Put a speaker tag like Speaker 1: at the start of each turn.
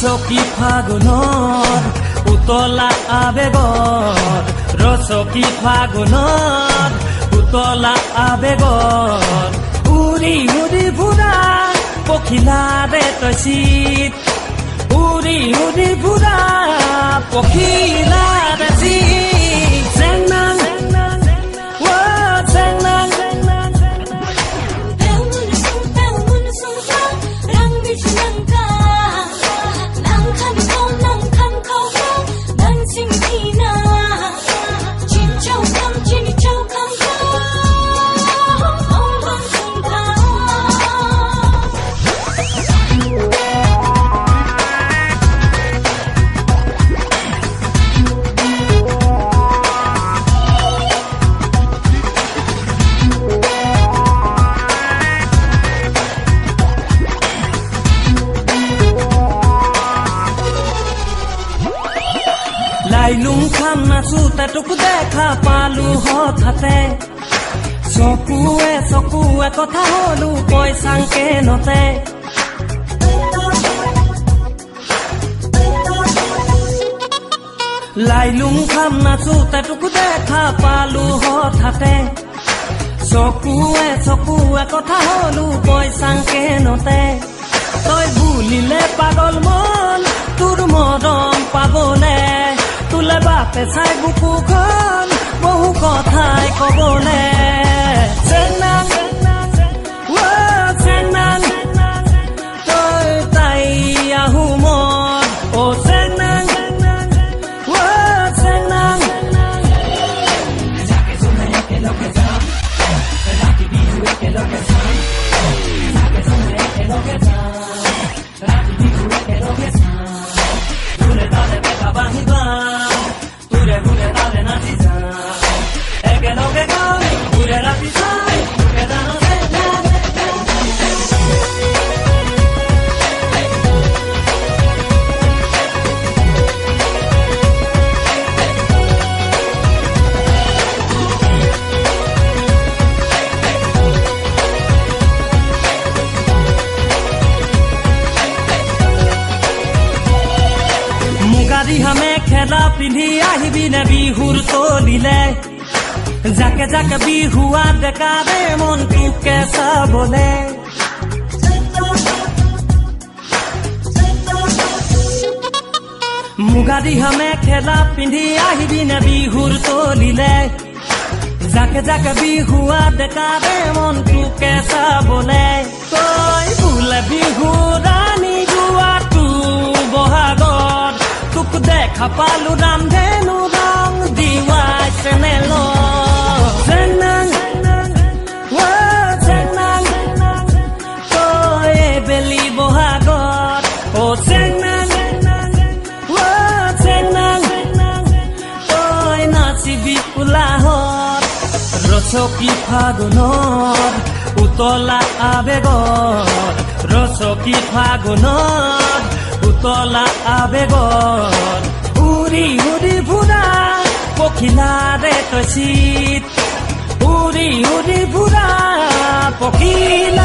Speaker 1: ৰচকী ফাগুনৰ উতলা আবেগত ৰচকী ফাগুনৰ উতলা আবেগত উৰি উৰি ফুৰা পখিলাৰে তচিত উৰি উৰি ফুৰা পখিলাৰে চিত চেংনাং লাইলুং খাম নাচোতে তোক দেখা পালো হঠাতে চকুৱে কথা হলো পইচাংকে নতে লাইলুং খাম নাচোতে তোক দেখা পালো হঠাতে চকুৱে কথা হলো পইচাংকে নতে তই ভুলিলে পাগল মন তোৰ মৰম পাবলে তোলে বাপে চাই বুকুখন বহু কথাই কবলে চেংনাং চেংনাং তই তাই আহোমত অ চেংনাং চেংনাং যাকে জোনে একেলগে যাম ৰাতি বিহু একেলগে যাম যাকে জোনে একেলগে যাম ৰাতি বিহু একেলগে যাম তোলে তালে বেকা বাহিবা Gure dale naziza ekeloge gabe gure rapisa gedano হামে খেলা পিন্ধি আহিবি নে বিহুৰ তলিলে যাকে যাকে বিহুৱা ডেকাৰে মনটোকে চাবলে মুগাদি হামে খেলা পিন্ধি আহিবি নে বিহুৰ তলিলে যাকে যাকে বিহুৱা ডেকাৰে মনটোকে চাবলে তই বোলে বিহু ৰাণী যোৱাটো বহাগত তোক দেখা পালো ৰামধেনু ৰং দিৱাই চেনেল চেংনাং চেংনাং তই বেলি বহাগত অ চেংনাং চেংনাং তই নাচিবি উলাহত ৰচকী ফাগুনৰ উতলা আবেগত ৰচকী ফাগুনৰ উতলা আবেগত উৰি উৰি ফুৰা পখিলাৰে তচিত উৰি উৰি ফুৰা পখিলা